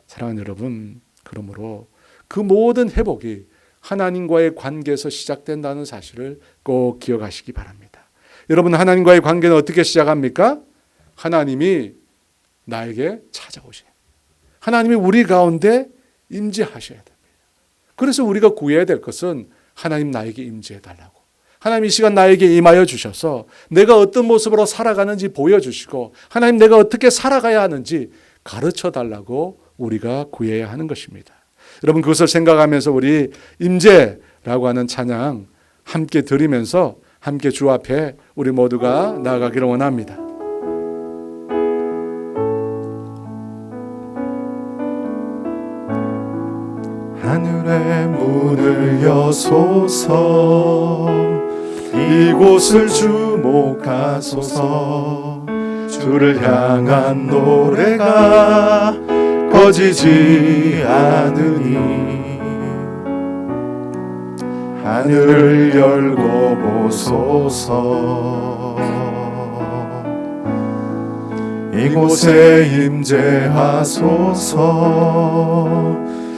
사랑하는 여러분, 그러므로 그 모든 회복이 하나님과의 관계에서 시작된다는 사실을 꼭 기억하시기 바랍니다. 여러분, 하나님과의 관계는 어떻게 시작합니까? 하나님이 나에게 찾아오셔요. 하나님이 우리 가운데 임재하셔야 됩니다. 그래서 우리가 구해야 될 것은 하나님 나에게 임재해달라고, 하나님 이 시간 나에게 임하여 주셔서 내가 어떤 모습으로 살아가는지 보여주시고 하나님 내가 어떻게 살아가야 하는지 가르쳐달라고 우리가 구해야 하는 것입니다. 여러분, 그것을 생각하면서 우리 임재라고 하는 찬양 함께 드리면서 함께 주 앞에 우리 모두가 나아가기를 원합니다. 하늘의 문을 여소서, 이곳을 주목하소서. 주를 향한 노래가 꺼지지 않으니 하늘을 열고 보소서. 이곳에 임재하소서.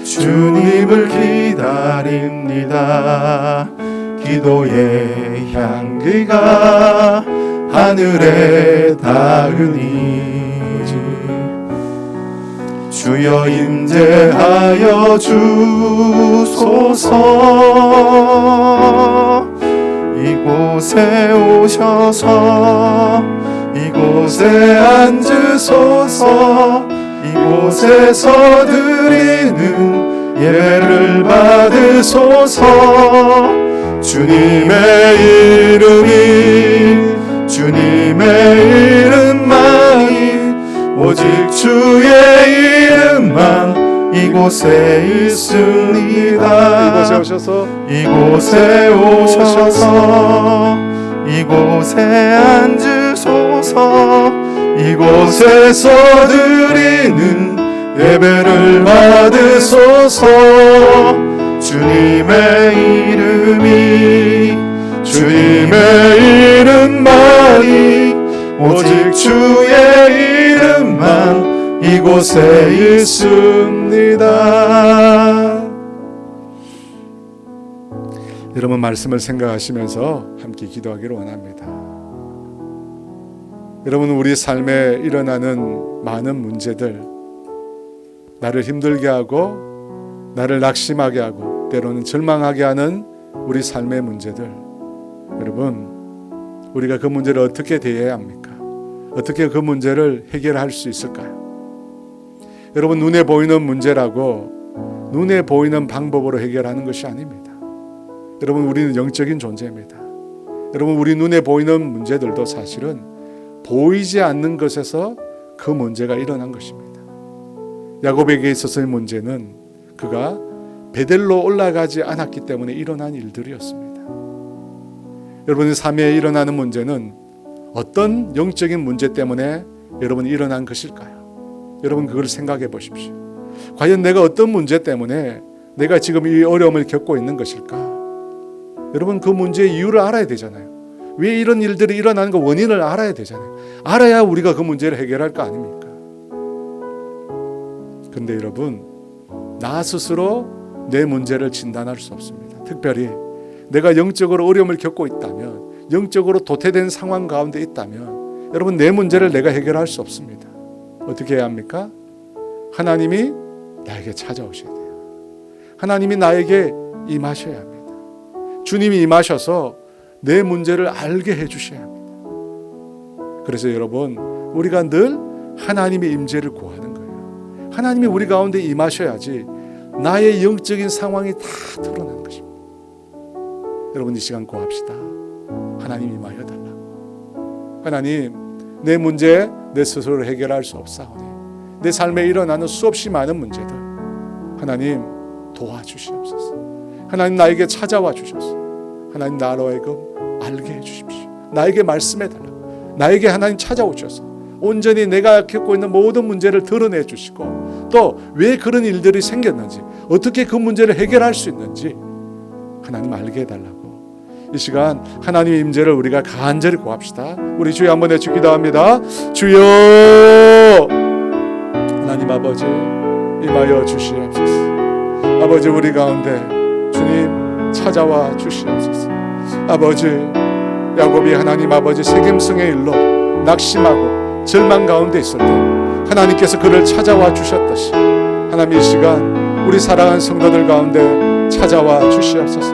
주님을 기다립니다. 기도의 향기가 하늘에 닿으니 주여 임재하여 주소서. 이곳에 오셔서 이곳에 앉으소서. 이곳에서 드리는 예배를 받으소서. 주님의 이름만이 오직 주의 이름만 이곳에 있습니다. 이곳에 오셔서 이곳에 앉으소서. 이곳에서 드리는 예배를 받으소서. 주님의 이름만이 오직 주의 이름만 이곳에 있습니다. 여러분 말씀을 생각하시면서 함께 기도하기를 원합니다. 여러분, 우리 삶에 일어나는 많은 문제들, 나를 힘들게 하고 나를 낙심하게 하고 때로는 절망하게 하는 우리 삶의 문제들, 여러분, 우리가 그 문제를 어떻게 대해야 합니까? 어떻게 그 문제를 해결할 수 있을까요? 여러분, 눈에 보이는 문제라고 눈에 보이는 방법으로 해결하는 것이 아닙니다. 여러분, 우리는 영적인 존재입니다. 여러분, 우리 눈에 보이는 문제들도 사실은 보이지 않는 것에서 그 문제가 일어난 것입니다. 야곱에게 있어서의 문제는 그가 베델로 올라가지 않았기 때문에 일어난 일들이었습니다. 여러분의 삶에 일어나는 문제는 어떤 영적인 문제 때문에 여러분이 일어난 것일까요? 여러분, 그걸 생각해 보십시오. 과연 내가 어떤 문제 때문에 내가 지금 이 어려움을 겪고 있는 것일까? 여러분, 그 문제의 이유를 알아야 되잖아요. 왜 이런 일들이 일어나는 거 원인을 알아야 되잖아요. 알아야 우리가 그 문제를 해결할 거 아닙니까? 그런데 여러분, 나 스스로 내 문제를 진단할 수 없습니다. 특별히 내가 영적으로 어려움을 겪고 있다면, 영적으로 도태된 상황 가운데 있다면 여러분, 내 문제를 내가 해결할 수 없습니다. 어떻게 해야 합니까? 하나님이 나에게 찾아오셔야 돼요. 하나님이 나에게 임하셔야 합니다. 주님이 임하셔서 내 문제를 알게 해주셔야 합니다. 그래서 여러분, 우리가 늘 하나님의 임재를 구하는 거예요. 하나님이 우리 가운데 임하셔야지 나의 영적인 상황이 다 드러나는 것입니다. 여러분, 이 시간 구합시다. 하나님 임하여 달라고. 하나님, 내 문제 내 스스로 해결할 수 없사오니 내 삶에 일어나는 수없이 많은 문제들 하나님 도와주시옵소서. 하나님, 나에게 찾아와 주셔서 하나님, 나로 하여금 알게 해주십시오. 나에게 말씀해 달라고. 나에게 하나님 찾아오셔서 온전히 내가 겪고 있는 모든 문제를 드러내 주시고, 또 왜 그런 일들이 생겼는지, 어떻게 그 문제를 해결할 수 있는지 하나님 알게 해달라고. 이 시간 하나님의 임재를 우리가 간절히 구합시다. 우리 주여 한번 외쳐 기도합니다. 주여, 하나님 아버지 임하여 주시옵소서. 아버지, 우리 가운데 주님 찾아와 주시옵소서. 아버지, 야곱이 하나님 아버지 세겜성의 일로 낙심하고 절망 가운데 있을 때 하나님께서 그를 찾아와 주셨듯이 하나님, 이 시간 우리 사랑하는 성도들 가운데 찾아와 주시옵소서.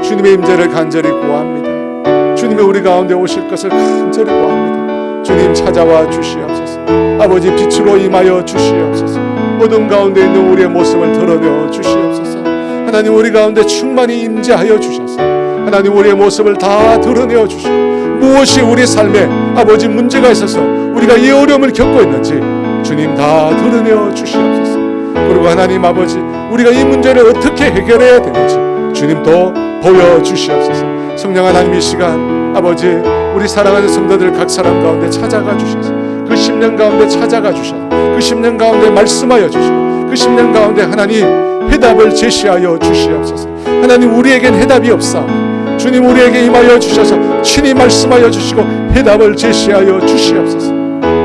주님의 임재를 간절히 구합니다. 주님이 우리 가운데 오실 것을 간절히 구합니다. 주님 찾아와 주시옵소서. 아버지, 빛으로 임하여 주시옵소서. 어둠 가운데 있는 우리의 모습을 드러내어 주시옵소서. 하나님, 우리 가운데 충만히 임재하여 주셔서 하나님, 우리의 모습을 다 드러내어 주시고, 무엇이 우리 삶에 아버지 문제가 있어서 우리가 이 어려움을 겪고 있는지 주님 다 드러내어 주시옵소서. 그리고 하나님 아버지, 우리가 이 문제를 어떻게 해결해야 되는지 주님도 보여주시옵소서. 성령 하나님, 이 시간 아버지 우리 사랑하는 성도들 각 사람 가운데 찾아가 주셔서 그 심령 가운데 찾아가 주셔서 그 심령 가운데 말씀하여 주시고, 그 심령 가운데 하나님 해답을 제시하여 주시옵소서. 하나님, 우리에겐 해답이 없사오니 주님 우리에게 임하여 주셔서 친히 말씀하여 주시고 해답을 제시하여 주시옵소서.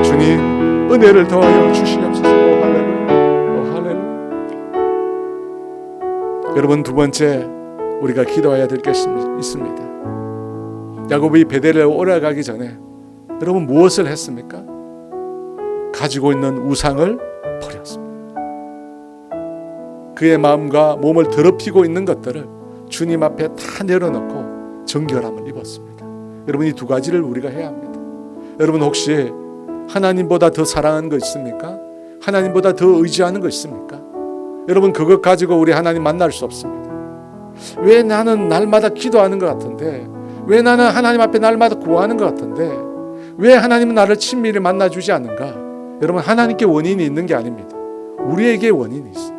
주님 은혜를 더하여 주시옵소서. 오 할렐루야, 오 할렐루야. 여러분, 두 번째 우리가 기도해야 될 것이 있습니다. 야곱이 베델에 올라가기 전에 여러분 무엇을 했습니까? 가지고 있는 우상을 버렸습니다. 그의 마음과 몸을 더럽히고 있는 것들을 주님 앞에 다 내려놓고 정결함을 입었습니다. 여러분, 이 두 가지를 우리가 해야 합니다. 여러분, 혹시 하나님보다 더 사랑하는 거 있습니까? 하나님보다 더 의지하는 거 있습니까? 여러분, 그것 가지고 우리 하나님 만날 수 없습니다. 왜 나는 날마다 기도하는 것 같은데, 왜 나는 하나님 앞에 날마다 구하는 것 같은데, 왜 하나님은 나를 친밀히 만나주지 않는가? 여러분, 하나님께 원인이 있는 게 아닙니다. 우리에게 원인이 있어요.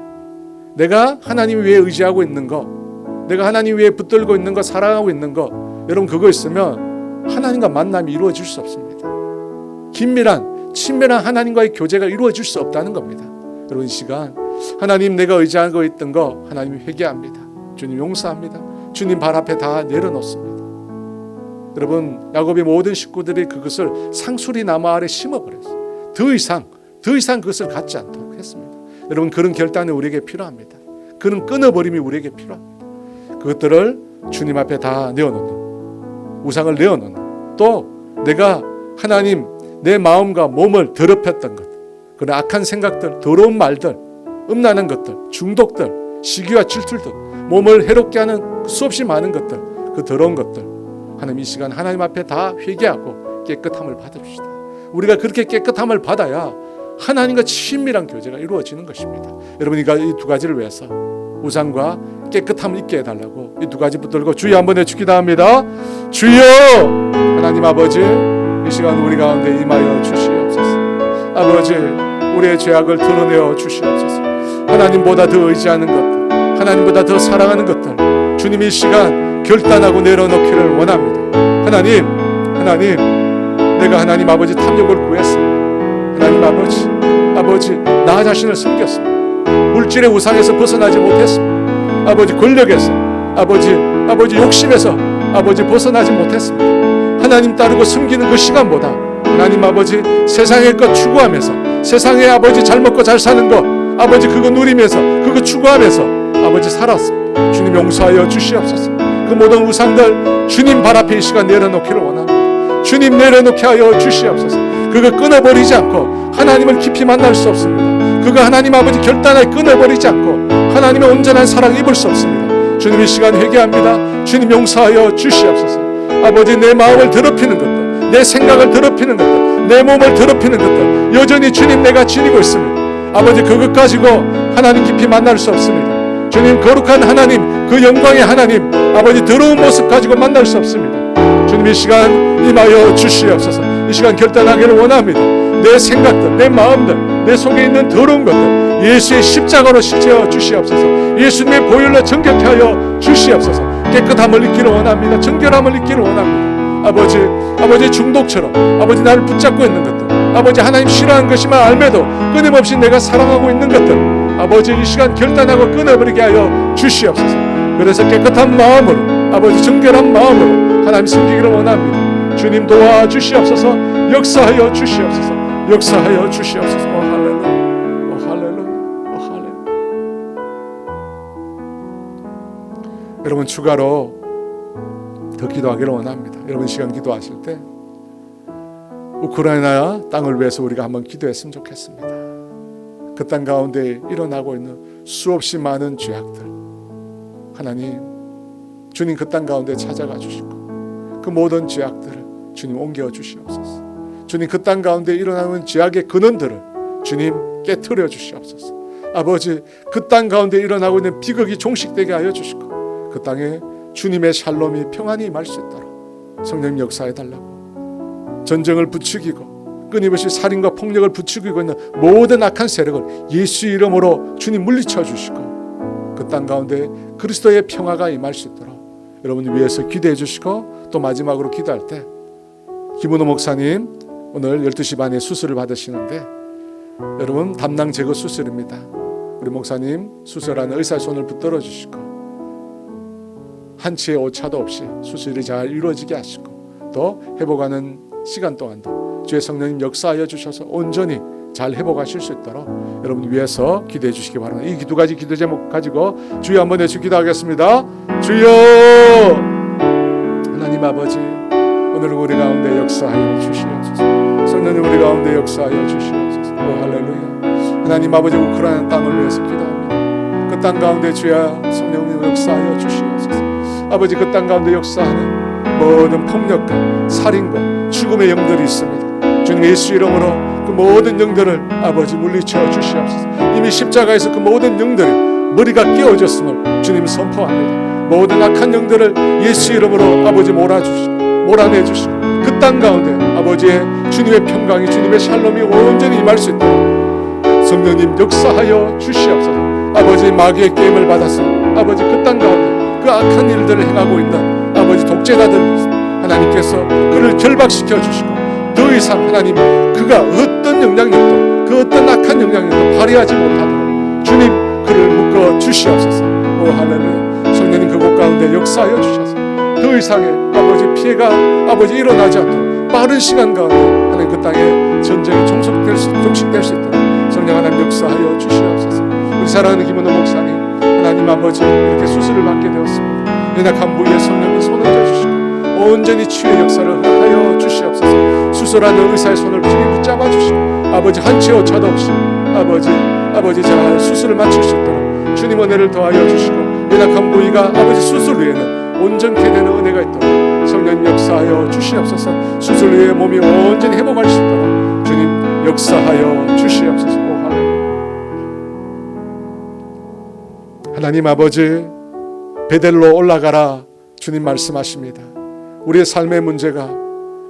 내가 하나님 위에 의지하고 있는 거, 내가 하나님 위에 붙들고 있는 거, 사랑하고 있는 거, 여러분 그거 있으면 하나님과 만남이 이루어질 수 없습니다. 긴밀한 친밀한 하나님과의 교제가 이루어질 수 없다는 겁니다. 여러분, 이 시간 하나님, 내가 의지하고 있던 거 하나님이 회개합니다. 주님 용서합니다. 주님 발 앞에 다 내려놓습니다. 여러분, 야곱의 모든 식구들이 그것을 상수리 나무 아래 심어버렸어요. 더 이상 그것을 갖지 않도록 했습니다. 여러분, 그런 결단이 우리에게 필요합니다. 그런 끊어버림이 우리에게 필요합니다. 그것들을 주님 앞에 다 내어놓는, 우상을 내어놓는, 또 내가 하나님, 내 마음과 몸을 더럽혔던 것, 그런 악한 생각들, 더러운 말들, 음란한 것들, 중독들, 시기와 질투들, 몸을 해롭게 하는 수없이 많은 것들, 그 더러운 것들, 하나님 이 시간 하나님 앞에 다 회개하고 깨끗함을 받읍시다. 우리가 그렇게 깨끗함을 받아야 하나님과 친밀한 교제가 이루어지는 것입니다. 여러분, 이 두 가지를 위해서 우상과 깨끗함을 있게 해달라고 이 두 가지 붙들고 주여 한번 외치기도 합니다. 주여, 하나님 아버지, 이 시간 우리 가운데 임하여 주시옵소서. 아버지, 우리의 죄악을 드러내어 주시옵소서. 하나님보다 더 의지하는 것들, 하나님보다 더 사랑하는 것들, 주님 이 시간 결단하고 내려놓기를 원합니다. 하나님, 내가 하나님 아버지 탐욕을 구했습니다. 하나님 아버지, 나 자신을 숨겼습니다. 물질의 우상에서 벗어나지 못했습니다. 아버지, 권력에서, 아버지 욕심에서 벗어나지 못했습니다. 하나님 따르고 숨기는 그 시간보다 하나님 아버지 세상의 것 추구하면서, 세상에 아버지 잘 먹고 잘 사는 것, 아버지 그거 누리면서, 그거 추구하면서 아버지 살았습니다. 주님 용서하여 주시옵소서. 그 모든 우상들 주님 발 앞에 이 시간 내려놓기를 원합니다. 주님 내려놓게 하여 주시옵소서. 그거 끊어버리지 않고 하나님을 깊이 만날 수 없습니다. 그거 하나님 아버지 결단하게 끊어버리지 않고 하나님의 온전한 사랑 입을 수 없습니다. 주님 이 시간 회개합니다. 주님 용서하여 주시옵소서. 아버지, 내 마음을 더럽히는 것들, 내 생각을 더럽히는 것들, 내 몸을 더럽히는 것들 여전히 주님 내가 지니고 있습니다. 아버지, 그것 가지고 하나님 깊이 만날 수 없습니다. 주님 거룩한 하나님, 그 영광의 하나님, 아버지 더러운 모습 가지고 만날 수 없습니다. 주님 이 시간 임하여 주시옵소서. 이 시간 결단하기를 원합니다. 내 생각들, 내 마음들, 내 속에 있는 더러운 것들 예수의 십자가로 씻어 주시옵소서. 예수님의 보혈로 정결케 하여 주시옵소서. 깨끗함을 잊기를 원합니다. 정결함을 잊기를 원합니다. 아버지 중독처럼 아버지 나를 붙잡고 있는 것들, 아버지 하나님 싫어하는 것이만 알매도 끊임없이 내가 사랑하고 있는 것들, 아버지 이 시간 결단하고 끊어버리게 하여 주시옵소서. 그래서 깨끗한 마음으로, 아버지 정결한 마음으로 하나님 섬기기를 원합니다. 주님 도와주시옵소서. 역사하여 주시옵소서. 역사하여 주시옵소서. 오 할렐루야, 오 할렐루야, 오 할렐루야. 여러분, 추가로 더 기도하기를 원합니다. 여러분, 시간 기도하실 때 우크라이나 땅을 위해서 우리가 한번 기도했으면 좋겠습니다. 그 땅 가운데 일어나고 있는 수없이 많은 죄악들, 하나님, 주님 그 땅 가운데 찾아가 주시고 그 모든 죄악들을 주님 옮겨 주시옵소서. 주님 그 땅 가운데 일어나는 죄악의 근원들을 주님 깨트려 주시옵소서. 아버지, 그 땅 가운데 일어나고 있는 비극이 종식되게 하여 주시고 그 땅에 주님의 샬롬이 평안히 임할 수 있도록 성령 역사해 달라고. 전쟁을 부추기고 끊임없이 살인과 폭력을 부추기고 있는 모든 악한 세력을 예수 이름으로 주님 물리쳐 주시고 그 땅 가운데 그리스도의 평화가 임할 수 있도록 여러분 위해서 기도해 주시고, 또 마지막으로 기도할 때 김은호 목사님 오늘 12시 반에 수술을 받으시는데, 여러분 담낭 제거 수술입니다. 우리 목사님 수술하는 의사의 손을 붙들어 주시고 한치의 오차도 없이 수술이 잘 이루어지게 하시고, 또 회복하는 시간 동안도 주의 성령님 역사하여 주셔서 온전히 잘 회복하실 수 있도록 여러분 위해서 기도해 주시기 바랍니다. 이 두 가지 기도 제목 가지고 주여 한번 내주 기도하겠습니다. 주여, 하나님 아버지, 오늘 우리 가운데 역사하여 주시옵소서. 성령님 우리 가운데 역사하여 주시옵소서. 오 할렐루야. 하나님 아버지, 우크라이나 땅을 위해서 기도합니다. 그 땅 가운데 주여 성령님 역사하여 주시옵소서. 아버지, 그 땅 가운데 역사하는 모든 폭력과 살인과 죽음의 영들이 있습니다. 주님 예수 이름으로 그 모든 영들을 아버지 물리쳐 주시옵소서. 이미 십자가에서 그 모든 영들이 머리가 깨어졌음을 주님 선포합니다. 모든 악한 영들을 예수 이름으로 아버지 몰아내주시고 그 땅 가운데 아버지의 주님의 평강이, 주님의 샬롬이 온전히 임할 수 있도록 성령님 역사하여 주시옵소서. 아버지, 마귀의 게임을 받아서 아버지 그 땅 가운데 그 악한 일들을 행하고 있는 아버지 독재자들 하나님께서 그를 결박시켜 주시고 더 이상 하나님 그 그가 어떤 영향력도 그 어떤 악한 영향력도 발휘하지 못하도록 주님 그를 묶어 주시옵소서. 오 하나님, 성령님 그곳 가운데 역사하여 주셔서 더 이상의 아버지 피해가 아버지 일어나지 않도록 빠른 시간 가운데 하나님 그 땅에 전쟁이 종식될 수 있도록 성령 하나님 역사하여 주시옵소서. 우리 사랑하는 김은호 목사님, 하나님 아버지 이렇게 수술을 받게 되었습니다. 연약한 부위에 성령님 손을 져주시고 온전히 치유의 역사를 허락하여 주시옵소서. 수술하는 의사의 손을 주님 붙잡아 주시고 아버지 한치 오차도 없이 아버지 잘 수술을 마칠 수 있도록 주님 은혜를 더하여 주시고 연약한 부위가 아버지 수술 후에는 온전케 되는 은혜가 있도록 성령 역사하여 주시옵소서. 수술 후에 몸이 온전히 회복할 수 있도록 주님 역사하여 주시옵소서. 하나님 아버지, 베델로 올라가라 주님 말씀하십니다. 우리의 삶의 문제가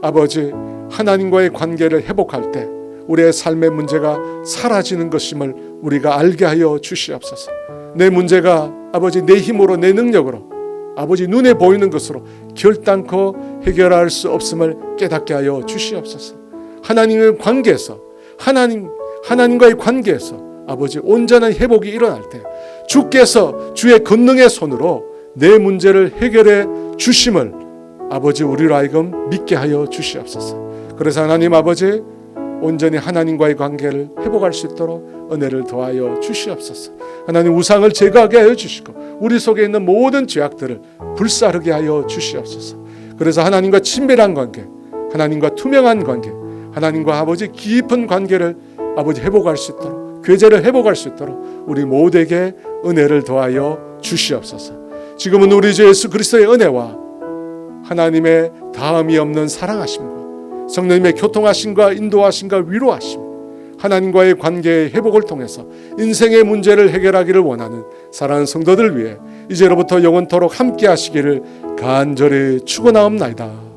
아버지 하나님과의 관계를 회복할 때 우리의 삶의 문제가 사라지는 것임을 우리가 알게 하여 주시옵소서. 내 문제가 아버지 내 힘으로 내 능력으로 아버지 눈에 보이는 것으로 결단코 해결할 수 없음을 깨닫게 하여 주시옵소서. 하나님의 관계에서 하나님과의 관계에서 아버지 온전한 회복이 일어날 때 주께서 주의 권능의 손으로 내 문제를 해결해 주심을 아버지 우리로 하여금 믿게 하여 주시옵소서. 그래서 하나님 아버지 온전히 하나님과의 관계를 회복할 수 있도록 은혜를 더하여 주시옵소서. 하나님 우상을 제거하게 하여 주시고 우리 속에 있는 모든 죄악들을 불사르게 하여 주시옵소서. 그래서 하나님과 친밀한 관계, 하나님과 투명한 관계, 하나님과 아버지 깊은 관계를 아버지 회복할 수 있도록, 교제를 회복할 수 있도록 우리 모두에게 은혜를 더하여 주시옵소서. 지금은 우리 주 예수 그리스도의 은혜와 하나님의 다음이 없는 사랑하심과 성령님의 교통하심과 인도하심과 위로하심, 하나님과의 관계의 회복을 통해서 인생의 문제를 해결하기를 원하는 사랑하는 성도들 위해 이제로부터 영원토록 함께 하시기를 간절히 축원하옵나이다.